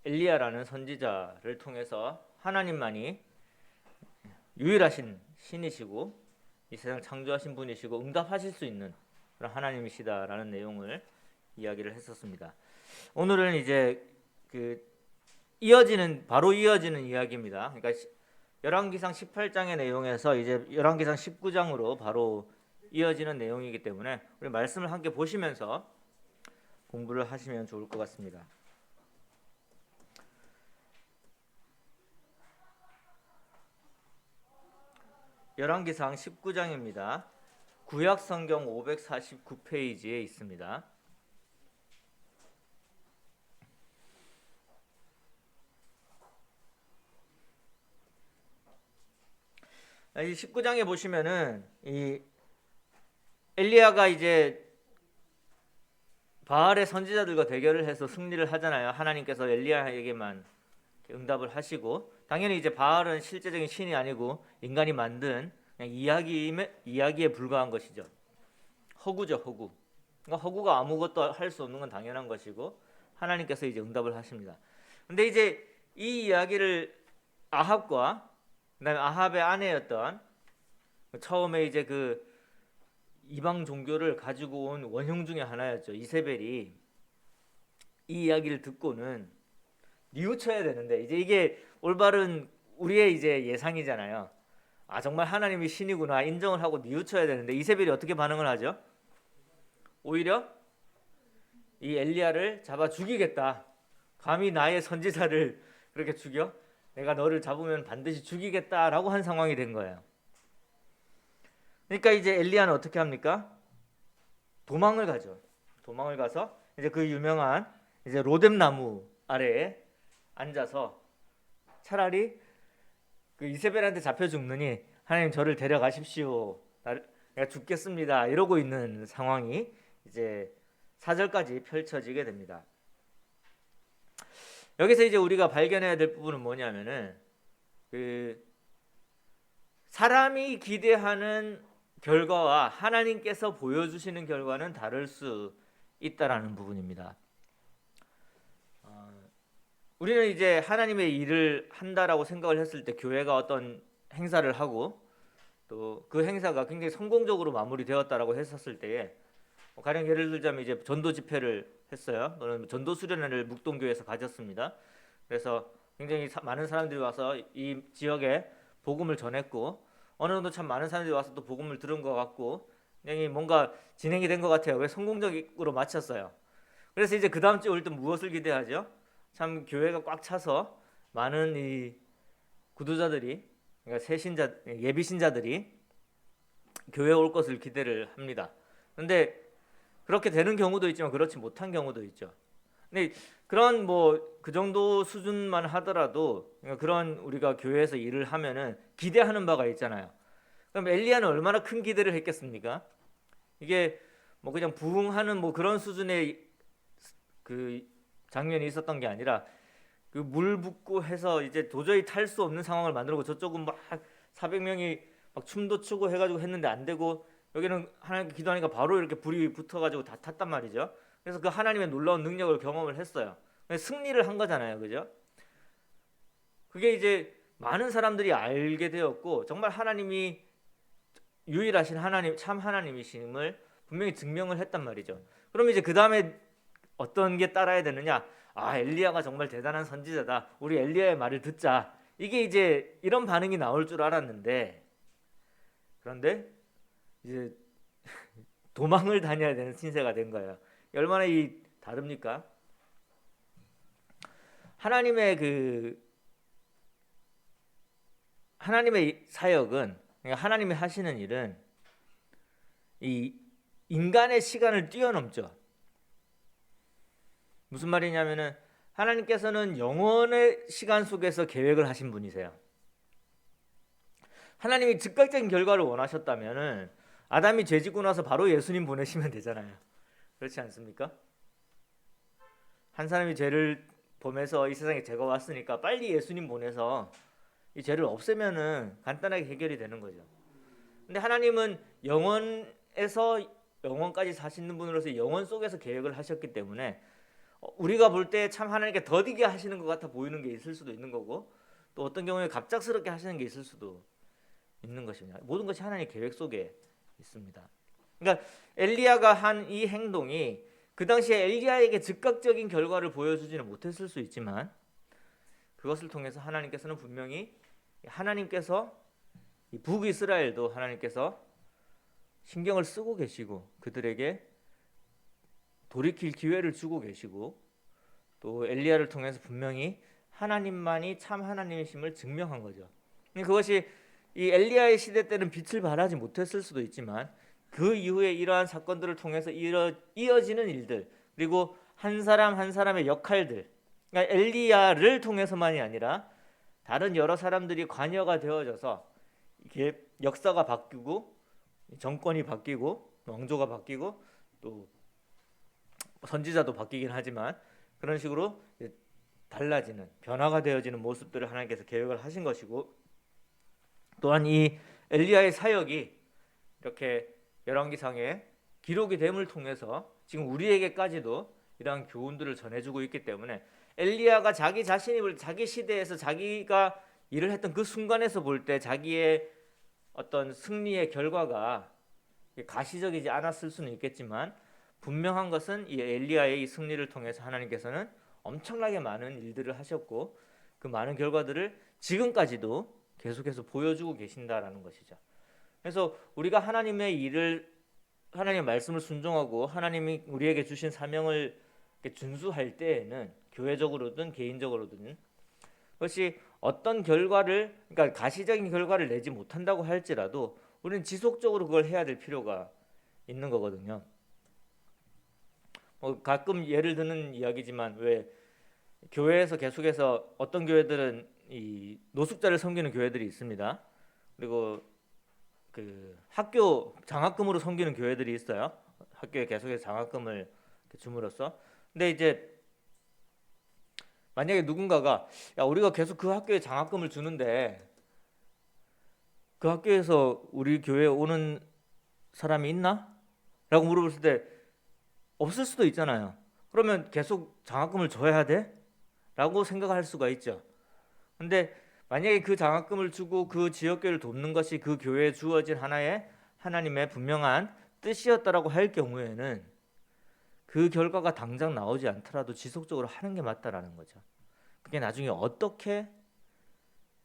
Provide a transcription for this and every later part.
엘리야라는 선지자를 통해서 하나님만이 유일하신 신이시고 이 세상 창조하신 분이시고 응답하실 수 있는 그런 하나님이시다라는 내용을 이야기를 했었습니다. 오늘은 이제 바로 이어지는 이야기입니다. 그러니까 열왕기상 18장의 내용에서 이제 열왕기상 19장으로 바로 이어지는 내용이기 때문에 우리 말씀을 함께 보시면서 공부를 하시면 좋을 것 같습니다. 열왕기상 19장입니다. 구약 성경 549페이지에 있습니다. 이 19장에 보시면은 이 엘리야가 이제 바알의 선지자들과 대결을 해서 승리를 하잖아요. 하나님께서 엘리야에게만 응답을 하시고, 당연히 이제 바알은 실제적인 신이 아니고 인간이 만든 그냥 이야기에 불과한 것이죠. 허구죠, 허구. 그러니까 허구가 아무것도 할 수 없는 건 당연한 것이고 하나님께서 이제 응답을 하십니다. 근데 이제 이 이야기를 아합과 그다음에 아합의 아내였던 처음에 이제 그 이방 종교를 가지고 온 원형 중에 하나였죠. 이세벨이 이 이야기를 듣고는 뉘우쳐야 되는데, 이제 이게 올바른 우리의 이제 예상이잖아요. 아, 정말 하나님이 신이구나 인정을 하고 뉘우쳐야 되는데 이세벨이 어떻게 반응을 하죠? 오히려 이 엘리야를 잡아 죽이겠다. 감히 나의 선지자를 그렇게 죽여? 내가 너를 잡으면 반드시 죽이겠다라고 한 상황이 된 거예요. 그러니까 이제 엘리야는 어떻게 합니까? 도망을 가죠. 도망을 가서 이제 그 유명한 이제 로뎀 나무 아래에 앉아서 차라리 그 이세벨한테 잡혀 죽느니 하나님 저를 데려가십시오. 내가 죽겠습니다. 이러고 있는 상황이 이제 4절까지 펼쳐지게 됩니다. 여기서 이제 우리가 발견해야 될 부분은 뭐냐면은 그 사람이 기대하는 결과와 하나님께서 보여주시는 결과는 다를 수 있다라는 부분입니다. 우리는 이제 하나님의 일을 한다라고 생각을 했을 때 교회가 어떤 행사를 하고 또 그 행사가 굉장히 성공적으로 마무리되었다라고 했었을 때에 가령 예를 들자면 이제 전도 집회를 했어요. 또는 전도 수련회를 묵동교회에서 가졌습니다. 그래서 굉장히 많은 사람들이 와서 이 지역에 복음을 전했고 어느 정도 참 많은 사람들이 와서 또 복음을 들은 것 같고 굉장히 뭔가 진행이 된 것 같아요. 왜 성공적으로 마쳤어요. 그래서 이제 그 다음 주에 올 때 무엇을 기대하죠? 참 교회가 꽉 차서 많은 이 구도자들이, 그러니까 새신자 예비 신자들이 교회에 올 것을 기대를 합니다. 그런데 그렇게 되는 경우도 있지만 그렇지 못한 경우도 있죠. 근데 그런 뭐 그 정도 수준만 하더라도 그러니까 그런 우리가 교회에서 일을 하면은 기대하는 바가 있잖아요. 그럼 엘리야는 얼마나 큰 기대를 했겠습니까? 이게 뭐 그냥 부흥하는 뭐 그런 수준의 그 장면이 있었던 게 아니라 그 물 붓고 해서 이제 도저히 탈 수 없는 상황을 만들고 저쪽은 막 400명이 막 춤도 추고 해가지고 했는데 안 되고 여기는 하나님께 기도하니까 바로 이렇게 불이 붙어가지고 다 탔단 말이죠. 그래서 그 하나님의 놀라운 능력을 경험을 했어요. 승리를 한 거잖아요, 그죠? 그게 이제 많은 사람들이 알게 되었고 정말 하나님이 유일하신 하나님, 참 하나님이심을 분명히 증명을 했단 말이죠. 그럼 이제 그 다음에 어떤 게 따라야 되느냐? 아, 엘리야가 정말 대단한 선지자다. 우리 엘리야의 말을 듣자. 이게 이제 이런 반응이 나올 줄 알았는데, 그런데 이제 도망을 다녀야 되는 신세가 된 거예요. 얼마나 다릅니까? 하나님의 사역은, 그러니까 하나님이 하시는 일은 이 인간의 시간을 뛰어넘죠. 무슨 말이냐면은 하나님께서는 영원의 시간 속에서 계획을 하신 분이세요. 하나님이 즉각적인 결과를 원하셨다면은 아담이 죄 짓고 나서 바로 예수님 보내시면 되잖아요. 그렇지 않습니까? 한 사람이 죄를 범해서 이 세상에 죄가 왔으니까 빨리 예수님 보내서 이 죄를 없애면은 간단하게 해결이 되는 거죠. 근데 하나님은 영원에서 영원까지 사시는 분으로서 영원 속에서 계획을 하셨기 때문에 우리가 볼 때 참 하나님께 더디게 하시는 것 같아 보이는 게 있을 수도 있는 거고, 또 어떤 경우에 갑작스럽게 하시는 게 있을 수도 있는 것입니다. 모든 것이 하나님의 계획 속에 있습니다. 그러니까 엘리야가 한 이 행동이 그 당시에 엘리야에게 즉각적인 결과를 보여주지는 못했을 수 있지만, 그것을 통해서 하나님께서는 분명히 하나님께서 이 북이스라엘도 하나님께서 신경을 쓰고 계시고 그들에게 돌이킬 기회를 주고 계시고, 또 엘리야를 통해서 분명히 하나님만이 참 하나님이심을 증명한 거죠. 그것이 이 엘리야의 시대 때는 빛을 발하지 못했을 수도 있지만, 그 이후에 이러한 사건들을 통해서 이어지는 일들, 그리고 한 사람 한 사람의 역할들, 그러니까 엘리야를 통해서만이 아니라 다른 여러 사람들이 관여가 되어져서 이게 역사가 바뀌고 정권이 바뀌고 왕조가 바뀌고 또 선지자도 바뀌긴 하지만, 그런 식으로 달라지는, 변화가 되어지는 모습들을 하나님께서 계획을 하신 것이고, 또한 이 엘리야의 사역이 이렇게 열왕기상에 기록이 됨을 통해서 지금 우리에게까지도 이러한 교훈들을 전해주고 있기 때문에, 엘리야가 자기 자신이 자기 시대에서 자기가 일을 했던 그 순간에서 볼 때 자기의 어떤 승리의 결과가 가시적이지 않았을 수는 있겠지만, 분명한 것은 이 엘리야의 이 승리를 통해서 하나님께서는 엄청나게 많은 일들을 하셨고, 그 많은 결과들을 지금까지도 계속해서 보여주고 계신다라는 것이죠. 그래서 우리가 하나님의 일을, 하나님의 말씀을 순종하고 하나님이 우리에게 주신 사명을 준수할 때에는, 교회적으로든 개인적으로든, 그것이 어떤 결과를, 그러니까 가시적인 결과를 내지 못한다고 할지라도 우리는 지속적으로 그걸 해야 될 필요가 있는 거거든요. 가끔 예를 드는 이야기지만, 왜 교회에서 계속해서 어떤 교회들은 이 노숙자를 섬기는 교회들이 있습니다. 그리고 그 학교 장학금으로 섬기는 교회들이 있어요. 학교에 계속해서 장학금을 줌으로써. 근데 이제 만약에 누군가가, 야, 우리가 계속 그 학교에 장학금을 주는데 그 학교에서 우리 교회에 오는 사람이 있나? 라고 물어봤을 때 없을 수도 있잖아요. 그러면 계속 장학금을 줘야 돼? 라고 생각할 수가 있죠. 근데 만약에 그 장학금을 주고 그 지역교회를 돕는 것이 그 교회에 주어진 하나의 하나님의 분명한 뜻이었다라고 할 경우에는, 그 결과가 당장 나오지 않더라도 지속적으로 하는 게 맞다라는 거죠. 그게 나중에 어떻게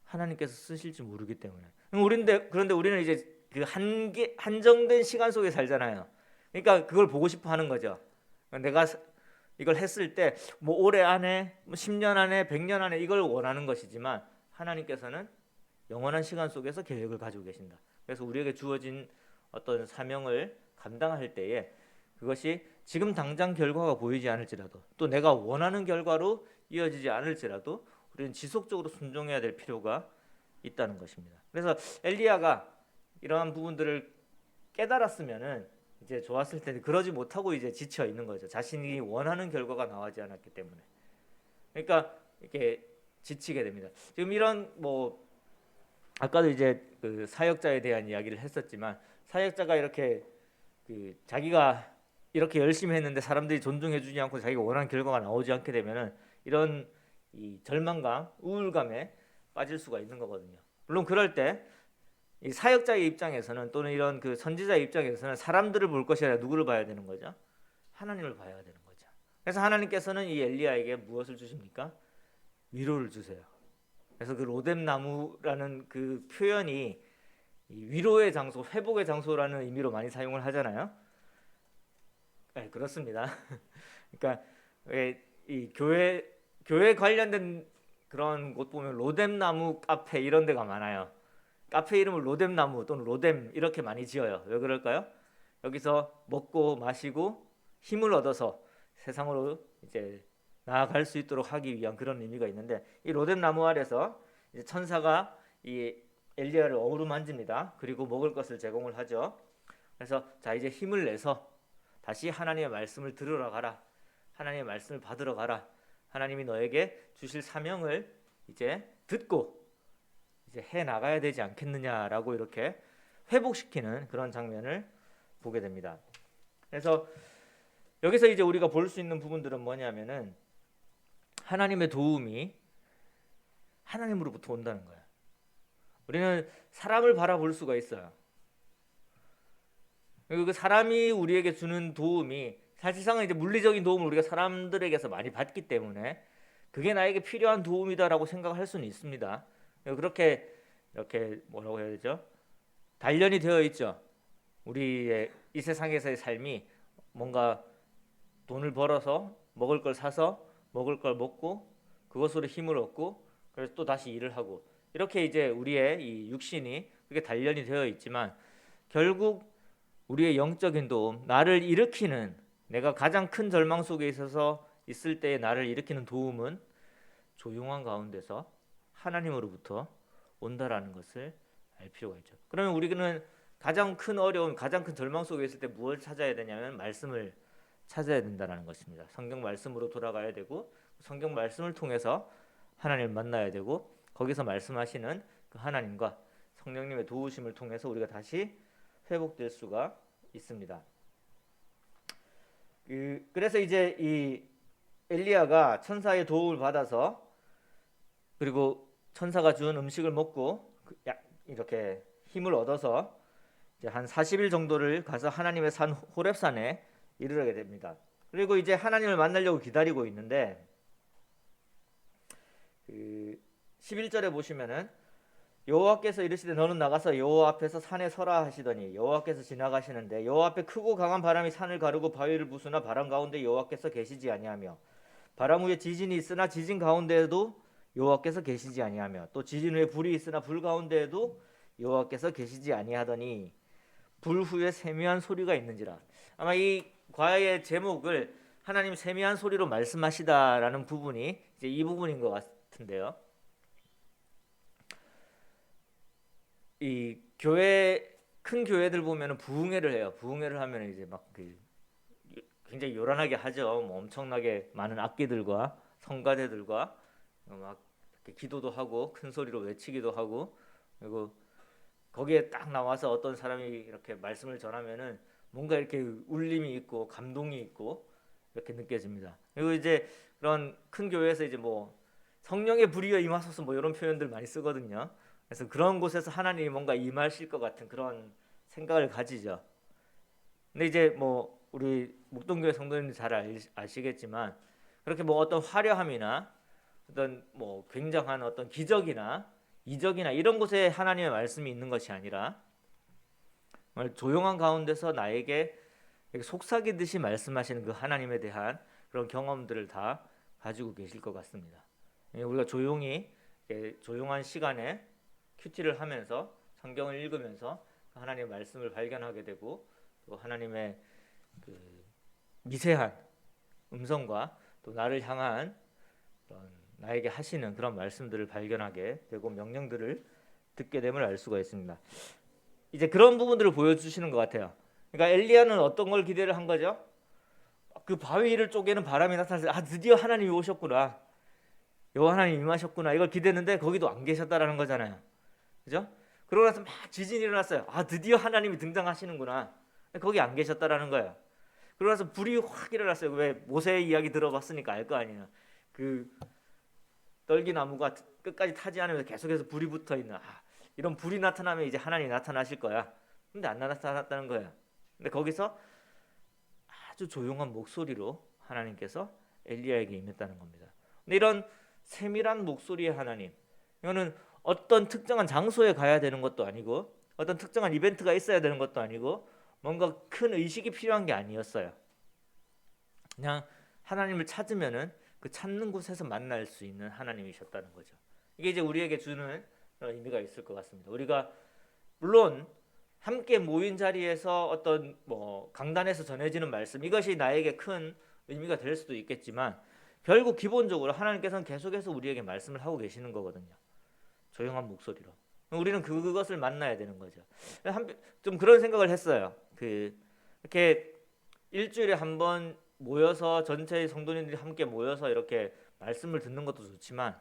하나님께서 쓰실지 모르기 때문에. 그런데 우리는 이제 그 한정된 시간 속에 살잖아요. 그러니까 그걸 보고 싶어 하는 거죠. 내가 이걸 했을 때 뭐 올해 안에, 뭐 10년 안에, 100년 안에 이걸 원하는 것이지만, 하나님께서는 영원한 시간 속에서 계획을 가지고 계신다. 그래서 우리에게 주어진 어떤 사명을 감당할 때에 그것이 지금 당장 결과가 보이지 않을지라도, 또 내가 원하는 결과로 이어지지 않을지라도 우리는 지속적으로 순종해야 될 필요가 있다는 것입니다. 그래서 엘리야가 이러한 부분들을 깨달았으면은 이제 좋았을 텐데, 그러지 못하고 이제 지쳐 있는 거죠. 자신이 원하는 결과가 나오지 않았기 때문에. 그러니까 이렇게 지치게 됩니다. 지금 이런 뭐 아까도 이제 그 사역자에 대한 이야기를 했었지만, 사역자가 이렇게 그 자기가 이렇게 열심히 했는데 사람들이 존중해주지 않고 자기가 원하는 결과가 나오지 않게 되면은 이런 이 절망감, 우울감에 빠질 수가 있는 거거든요. 물론 그럴 때 이 사역자의 입장에서는, 또는 이런 그 선지자의 입장에서는 사람들을 볼 것이 아니라 누구를 봐야 되는 거죠? 하나님을 봐야 되는 거죠. 그래서 하나님께서는 이 엘리야에게 무엇을 주십니까? 위로를 주세요. 그래서 그 로뎀나무라는 그 표현이 위로의 장소, 회복의 장소라는 의미로 많이 사용을 하잖아요. 네, 그렇습니다. 그러니까 이 교회 관련된 그런 곳 보면 로뎀나무 카페 이런 데가 많아요. 카페 이름을 로뎀나무 또는 로뎀 이렇게 많이 지어요. 왜 그럴까요? 여기서 먹고 마시고 힘을 얻어서 세상으로 이제 나아갈 수 있도록 하기 위한 그런 의미가 있는데, 이 로뎀나무 아래서 이제 천사가 이 엘리야를 어루만집니다. 그리고 먹을 것을 제공을 하죠. 그래서 자, 이제 힘을 내서 다시 하나님의 말씀을 들으러 가라. 하나님의 말씀을 받으러 가라. 하나님이 너에게 주실 사명을 이제 듣고 이제 해 나가야 되지 않겠느냐라고 이렇게 회복시키는 그런 장면을 보게 됩니다. 그래서 여기서 이제 우리가 볼 수 있는 부분들은 뭐냐면은 하나님의 도움이 하나님으로부터 온다는 거예요. 우리는 사람을 바라볼 수가 있어요. 그리고 그 사람이 우리에게 주는 도움이 사실상은 이제 물리적인 도움을 우리가 사람들에게서 많이 받기 때문에 그게 나에게 필요한 도움이다라고 생각할 수는 있습니다. 그렇게 이렇게 뭐라고 해야 되죠? 단련이 되어 있죠. 우리의 이 세상에서의 삶이 뭔가 돈을 벌어서 먹을 걸 사서 먹을 걸 먹고 그것으로 힘을 얻고 그래서 또 다시 일을 하고 이렇게 이제 우리의 이 육신이 그게 단련이 되어 있지만 결국 우리의 영적인 도움, 나를 일으키는 내가 가장 큰 절망 속에 있어서 있을 때에 나를 일으키는 도움은 조용한 가운데서 하나님으로부터 온다라는 것을 알 필요가 있죠. 그러면 우리는 가장 큰 어려움, 가장 큰 절망 속에 있을 때 무엇을 찾아야 되냐면 말씀을 찾아야 된다는 것입니다. 성경 말씀으로 돌아가야 되고 성경 말씀을 통해서 하나님을 만나야 되고 거기서 말씀하시는 그 하나님과 성령님의 도우심을 통해서 우리가 다시 회복될 수가 있습니다. 그래서 이제 이 엘리야가 천사의 도움을 받아서 그리고 천사가 준 음식을 먹고 이렇게 힘을 얻어서 이제 한 40일 정도를 가서 하나님의 산 호렙산에 이르게 됩니다. 그리고 이제 하나님을 만나려고 기다리고 있는데 11절에 보시면은 여호와께서 이르시되 너는 나가서 여호와 앞에서 산에 서라 하시더니 여호와께서 지나가시는데 여호와 앞에 크고 강한 바람이 산을 가르고 바위를 부수나 바람 가운데 여호와께서 계시지 아니하며 바람 후에 지진이 있으나 지진 가운데에도 여호와께서 계시지 아니하며 또 지진 후에 불이 있으나 불 가운데에도 여호와께서 계시지 아니하더니 불 후에 세미한 소리가 있는지라. 아마 이 과의 제목을 하나님 세미한 소리로 말씀하시다라는 부분이 이제 이 부분인 것 같은데요. 이 교회 큰 교회들 보면은 부흥회를 해요. 부흥회를 하면 이제 막 굉장히 요란하게 하죠. 뭐 엄청나게 많은 악기들과 성가대들과 막 이렇게 기도도 하고 큰 소리로 외치기도 하고 그리고 거기에 딱 나와서 어떤 사람이 이렇게 말씀을 전하면은 뭔가 이렇게 울림이 있고 감동이 있고 이렇게 느껴집니다. 그리고 이제 그런 큰 교회에서 이제 뭐 성령의 불이여 임하소서 뭐 이런 표현들 많이 쓰거든요. 그래서 그런 곳에서 하나님이 뭔가 임하실 것 같은 그런 생각을 가지죠. 근데 이제 뭐 우리 목동교회 성도님들 잘 아시겠지만 그렇게 뭐 어떤 화려함이나 어떤 뭐 굉장한 어떤 기적이나 이적이나 이런 곳에 하나님의 말씀이 있는 것이 아니라 조용한 가운데서 나에게 속삭이듯이 말씀하시는 그 하나님에 대한 그런 경험들을 다 가지고 계실 것 같습니다. 우리가 조용한 시간에 큐티를 하면서 성경을 읽으면서 하나님의 말씀을 발견하게 되고 또 하나님의 그 미세한 음성과 또 나를 향한 나에게 하시는 그런 말씀들을 발견하게 되고 명령들을 듣게 됨을 알 수가 있습니다. 이제 그런 부분들을 보여주시는 것 같아요. 그러니까 엘리야는 어떤 걸 기대를 한 거죠? 그 바위를 쪼개는 바람이 나타나서 드디어 하나님이 오셨구나. 여호와 하나님 임하셨구나. 이걸 기대했는데 거기도 안 계셨다라는 거잖아요. 그죠? 그러고 나서 막 지진이 일어났어요. 드디어 하나님이 등장하시는구나. 거기 안 계셨다라는 거예요. 그러고 나서 불이 확 일어났어요. 왜 모세의 이야기 들어봤으니까 알 거 아니에요. 그 떨기나무가 끝까지 타지 않으면서 계속해서 불이 붙어 있는 이런 불이 나타나면 이제 하나님이 나타나실 거야. 근데 안 나타났다는 거예요. 근데 거기서 아주 조용한 목소리로 하나님께서 엘리야에게 임했다는 겁니다. 근데 이런 세밀한 목소리의 하나님, 이거는 어떤 특정한 장소에 가야 되는 것도 아니고 어떤 특정한 이벤트가 있어야 되는 것도 아니고 뭔가 큰 의식이 필요한 게 아니었어요. 그냥 하나님을 찾으면은 그 찾는 곳에서 만날 수 있는 하나님이셨다는 거죠. 이게 이제 우리에게 주는 그런 의미가 있을 것 같습니다. 우리가 물론 함께 모인 자리에서 어떤 뭐 강단에서 전해지는 말씀 이것이 나에게 큰 의미가 될 수도 있겠지만 결국 기본적으로 하나님께서는 계속해서 우리에게 말씀을 하고 계시는 거거든요. 조용한 목소리로. 우리는 그것을 만나야 되는 거죠. 좀 그런 생각을 했어요. 이렇게 일주일에 한 번 모여서 전체의 성도님들이 함께 모여서 이렇게 말씀을 듣는 것도 좋지만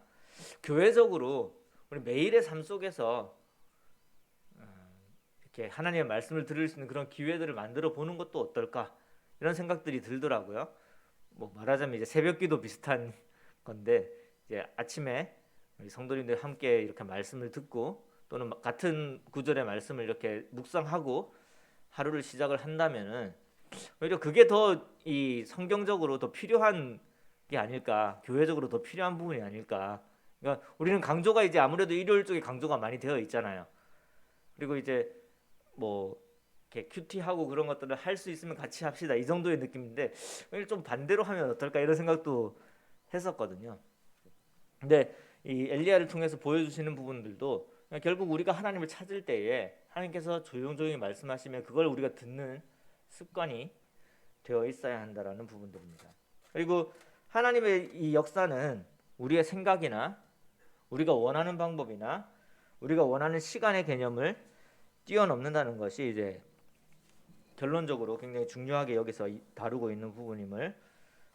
교회적으로 우리 매일의 삶 속에서 이렇게 하나님의 말씀을 들을 수 있는 그런 기회들을 만들어 보는 것도 어떨까 이런 생각들이 들더라고요. 뭐 말하자면 이제 새벽기도 비슷한 건데 이제 아침에 우리 성도님들 함께 이렇게 말씀을 듣고 또는 같은 구절의 말씀을 이렇게 묵상하고 하루를 시작을 한다면은 오히려 그게 더 이 성경적으로 더 필요한 게 아닐까, 교회적으로 더 필요한 부분이 아닐까. 그러니까 우리는 강조가 이제 아무래도 일요일 쪽에 강조가 많이 되어 있잖아요. 그리고 이제 뭐 이렇게 큐티하고 그런 것들을 할 수 있으면 같이 합시다 이 정도의 느낌인데 좀 반대로 하면 어떨까 이런 생각도 했었거든요. 근데 이 엘리야를 통해서 보여주시는 부분들도 결국 우리가 하나님을 찾을 때에 하나님께서 조용조용히 말씀하시면 그걸 우리가 듣는 습관이 되어 있어야 한다라는 부분들입니다. 그리고 하나님의 이 역사는 우리의 생각이나 우리가 원하는 방법이나 우리가 원하는 시간의 개념을 뛰어넘는다는 것이 이제 결론적으로 굉장히 중요하게 여기서 다루고 있는 부분임을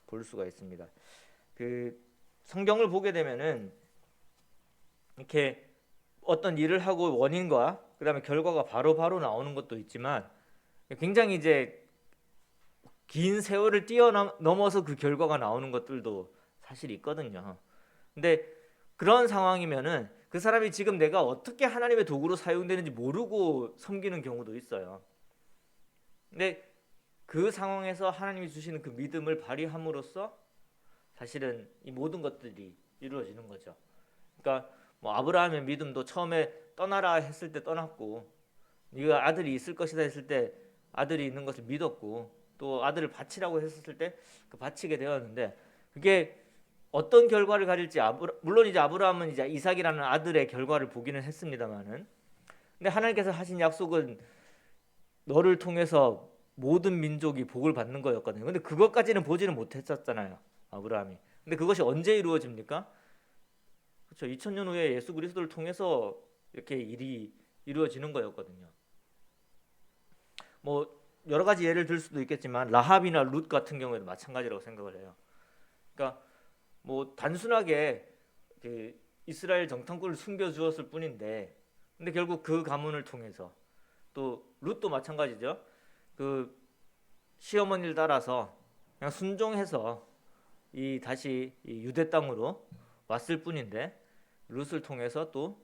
볼 수가 있습니다. 그 성경을 보게 되면은 이렇게 어떤 일을 하고 원인과 그다음에 결과가 바로바로 나오는 것도 있지만 굉장히 이제 긴 세월을 뛰어넘어서 그 결과가 나오는 것들도 사실 있거든요. 근데 그런 상황이면은 그 사람이 지금 내가 어떻게 하나님의 도구로 사용되는지 모르고 섬기는 경우도 있어요. 근데 그 상황에서 하나님이 주시는 그 믿음을 발휘함으로써 사실은 이 모든 것들이 이루어지는 거죠. 그러니까 뭐 아브라함의 믿음도 처음에 떠나라 했을 때 떠났고, 네가 아들이 있을 것이다 했을 때 아들이 있는 것을 믿었고, 또 아들을 바치라고 했을 때 그 바치게 되었는데, 그게 어떤 결과를 가질지 물론 이제 아브라함은 이제 이삭이라는 아들의 결과를 보기는 했습니다만은, 근데 하나님께서 하신 약속은 너를 통해서 모든 민족이 복을 받는 거였거든요. 근데 그것까지는 보지는 못했었잖아요, 아브라함이. 근데 그것이 언제 이루어집니까? 그렇죠. 2000년 후에 예수 그리스도를 통해서 이렇게 일이 이루어지는 거였거든요. 뭐 여러 가지 예를 들 수도 있겠지만 라합이나 룻 같은 경우에도 마찬가지라고 생각을 해요. 그러니까 뭐 단순하게 그 이스라엘 정탐꾼을 숨겨 주었을 뿐인데, 근데 결국 그 가문을 통해서 또 룻도 마찬가지죠. 그 시어머니를 따라서 그냥 순종해서 이 다시 이 유대 땅으로 왔을 뿐인데 룻을 통해서 또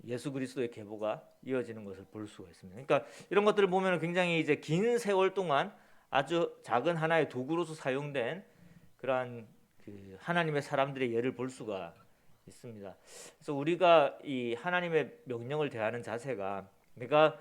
예수 그리스도의 계보가 이어지는 것을 볼 수가 있습니다. 그러니까 이런 것들을 보면 굉장히 이제 긴 세월 동안 아주 작은 하나의 도구로서 사용된 그러한 그 하나님의 사람들의 예를 볼 수가 있습니다. 그래서 우리가 이 하나님의 명령을 대하는 자세가 내가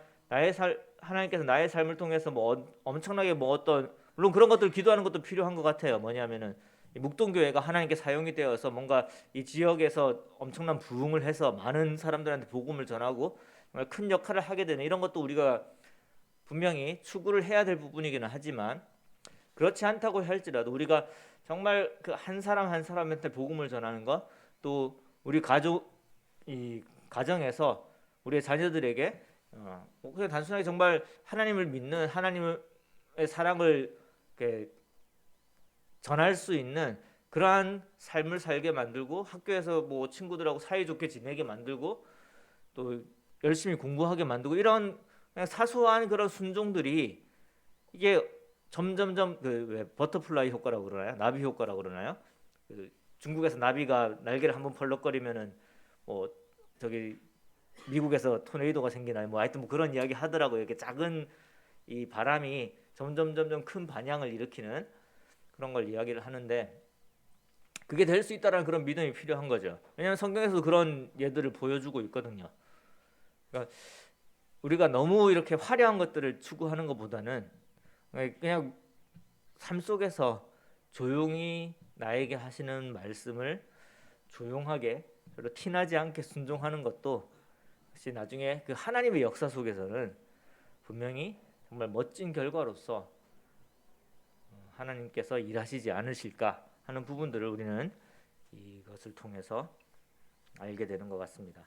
하나님께서 나의 삶을 통해서 뭐 엄청나게 뭐 어떤 물론 그런 것들 기도하는 것도 필요한 것 같아요. 뭐냐면은 묵동교회가 하나님께 사용이 되어서 뭔가 이 지역에서 엄청난 부흥을 해서 많은 사람들한테 복음을 전하고 정말 큰 역할을 하게 되는 이런 것도 우리가 분명히 추구를 해야 될 부분이기는 하지만, 그렇지 않다고 할지라도 우리가 정말 그 한 사람 한 사람한테 복음을 전하는 것, 또 우리 이 가정에서 우리의 자녀들에게 그냥 단순하게 정말 하나님을 믿는 하나님의 사랑을 이렇게 전할 수 있는 그러한 삶을 살게 만들고, 학교에서 뭐 친구들하고 사이좋게 지내게 만들고, 또 열심히 공부하게 만들고, 이런 그냥 사소한 그런 순종들이 이게 점점점 그 왜 버터플라이 효과라고 그러나요? 나비 효과라고 그러나요? 그 중국에서 나비가 날개를 한번 펄럭거리면은 뭐 저기 미국에서 토네이도가 생기나요? 뭐 하여튼 뭐 그런 이야기 하더라고요. 이렇게 작은 이 바람이 점점 큰 반향을 일으키는 그런 걸 이야기를 하는데, 그게 될 수 있다라는 그런 믿음이 필요한 거죠. 왜냐하면 성경에서 그런 예들을 보여주고 있거든요. 그러니까 우리가 너무 이렇게 화려한 것들을 추구하는 것보다는 그냥 삶 속에서 조용히 나에게 하시는 말씀을 조용하게 별로 티나지 않게 순종하는 것도 혹시 나중에 그 하나님의 역사 속에서는 분명히 정말 멋진 결과로서 하나님께서 일하시지 않으실까 하는 부분들을 우리는 이것을 통해서 알게 되는 것 같습니다.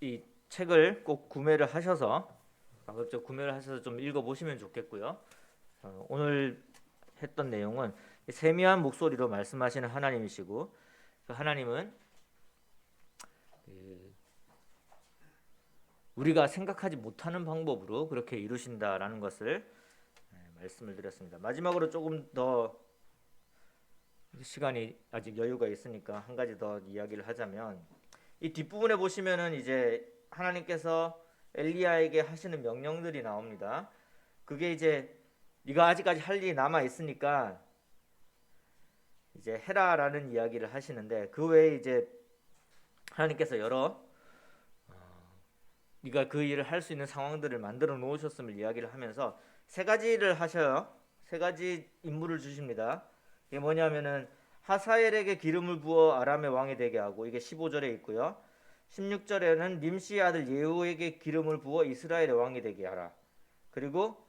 이 책을 꼭 구매를 하셔서 가급적 구매를 하셔서 좀 읽어보시면 좋겠고요. 오늘 했던 내용은 세미한 목소리로 말씀하시는 하나님이시고, 그 하나님은 우리가 생각하지 못하는 방법으로 그렇게 이루신다라는 것을 말씀을 드렸습니다. 마지막으로 조금 더 시간이 아직 여유가 있으니까 한 가지 더 이야기를 하자면, 이 뒷부분에 보시면은 이제 하나님께서 엘리야에게 하시는 명령들이 나옵니다. 그게 이제 네가 아직까지 할 일이 남아 있으니까 이제 해라라는 이야기를 하시는데, 그 외에 이제 하나님께서 여러 네가 그 일을 할 수 있는 상황들을 만들어 놓으셨음을 이야기를 하면서 세 가지를 하셔요. 세 가지 임무를 주십니다. 이게 뭐냐면은 하사엘에게 기름을 부어 아람의 왕이 되게 하고, 이게 15절에 있고요. 16절에는 님시의 아들 예후에게 기름을 부어 이스라엘의 왕이 되게 하라. 그리고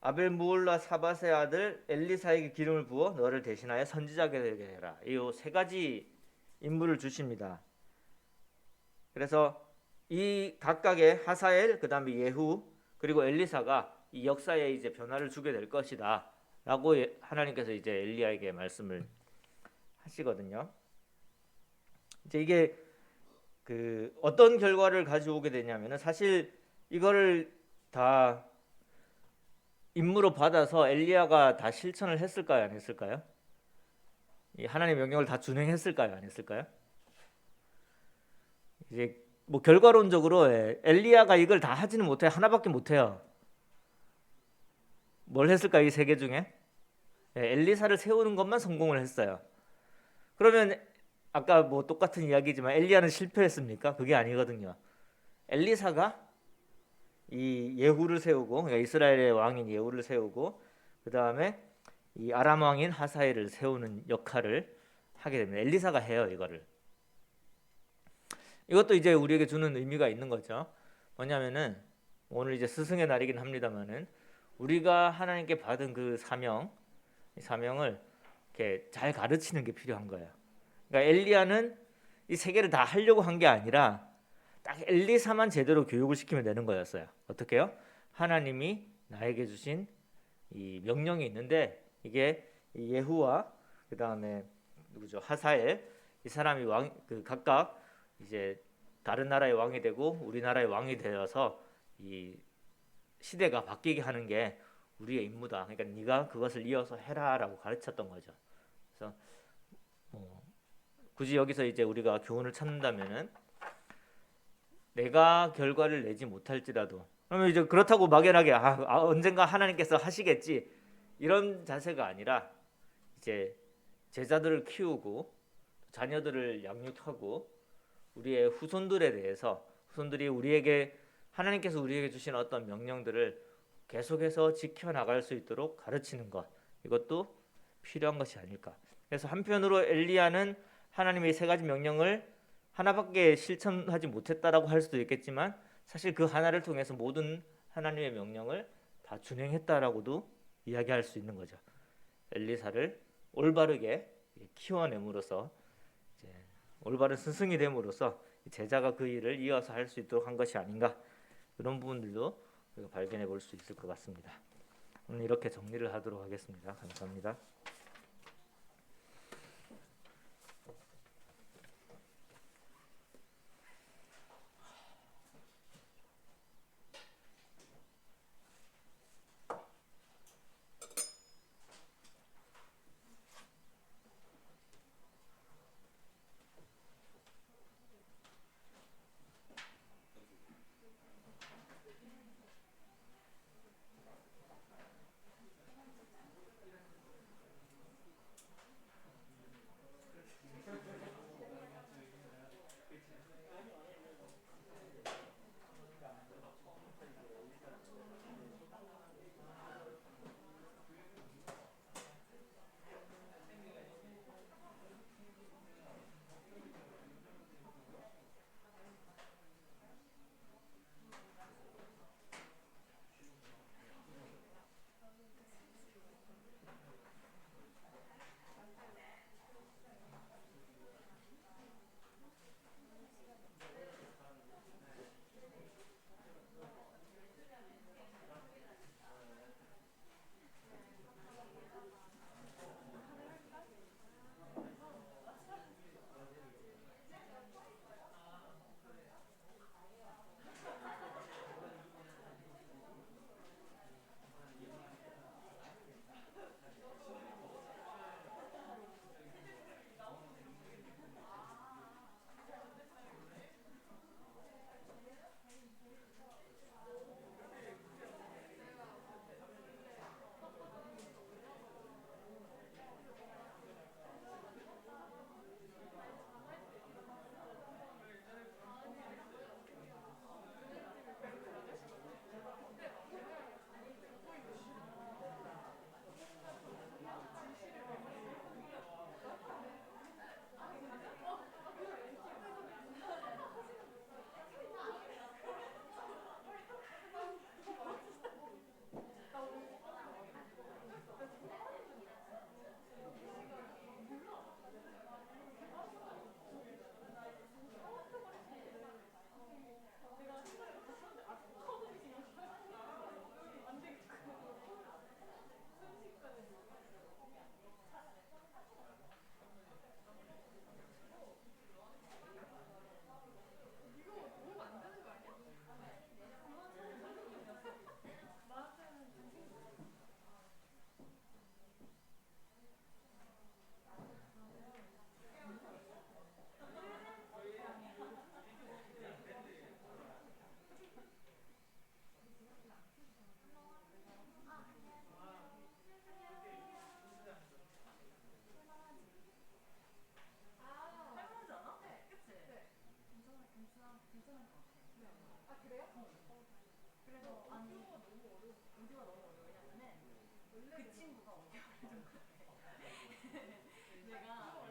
아벨 무올라 사밧의 아들 엘리사에게 기름을 부어 너를 대신하여 선지자가 되게 해라. 이 세 가지 임무를 주십니다. 그래서 이 각각의 하사엘, 그다음에 예후, 그리고 엘리사가 이 역사에 이제 변화를 주게 될 것이다라고 하나님께서 이제 엘리야에게 말씀을 하시거든요. 이제 이게 그 어떤 결과를 가져오게 되냐면은, 사실 이거를 다 임무로 받아서 엘리야가 다 실천을 했을까요, 안 했을까요? 이 하나님의 명령을 다 준행했을까요, 안 했을까요? 이제 뭐 결과론적으로 엘리야가 이걸 다 하지는 못해요. 하나밖에 못해요. 뭘 했을까, 이 세 개 중에? 엘리사를 세우는 것만 성공을 했어요. 그러면 아까 뭐 똑같은 이야기지만 엘리야는 실패했습니까? 그게 아니거든요. 엘리사가 이 예후를 세우고, 그러니까 이스라엘의 왕인 예후를 세우고, 그 다음에 이 아람 왕인 하사엘을 세우는 역할을 하게 됩니다. 엘리사가 해요, 이거를. 이것도 이제 우리에게 주는 의미가 있는 거죠. 뭐냐면은 오늘 이제 스승의 날이긴 합니다만은, 우리가 하나님께 받은 그 사명, 이 사명을 이렇게 잘 가르치는 게 필요한 거예요. 그러니까 엘리야는 이 세 개를 다 하려고 한 게 아니라 딱 엘리사만 제대로 교육을 시키면 되는 거였어요. 어떻게요? 하나님이 나에게 주신 이 명령이 있는데, 이게 이 예후와 그 다음에 누구죠? 하사엘, 이 사람이 왕 그 각각 이제 다른 나라의 왕이 되고 우리나라의 왕이 되어서 이 시대가 바뀌게 하는 게 우리의 임무다. 그러니까 네가 그것을 이어서 해라라고 가르쳤던 거죠. 그래서 굳이 여기서 이제 우리가 교훈을 찾는다면은, 내가 결과를 내지 못할지라도, 그러면 이제 그렇다고 막연하게 언젠가 하나님께서 하시겠지, 이런 자세가 아니라 이제 제자들을 키우고 자녀들을 양육하고 우리의 후손들에 대해서, 후손들이 우리에게 하나님께서 우리에게 주신 어떤 명령들을 계속해서 지켜나갈 수 있도록 가르치는 것, 이것도 필요한 것이 아닐까. 그래서 한편으로 엘리야는 하나님의 세 가지 명령을 하나밖에 실천하지 못했다라고 할 수도 있겠지만, 사실 그 하나를 통해서 모든 하나님의 명령을 다 준행했다라고도 이야기할 수 있는 거죠. 엘리사를 올바르게 키워냄으로써, 이제 올바른 스승이 됨으로써 제자가 그 일을 이어서 할 수 있도록 한 것이 아닌가, 그런 부분들도 우리가 발견해 볼 수 있을 것 같습니다. 오늘 이렇게 정리를 하도록 하겠습니다. 감사합니다. 그래서 아니 오디오가 너무 어려워. 왜냐면은 그 친구가 오디오를 좀 내가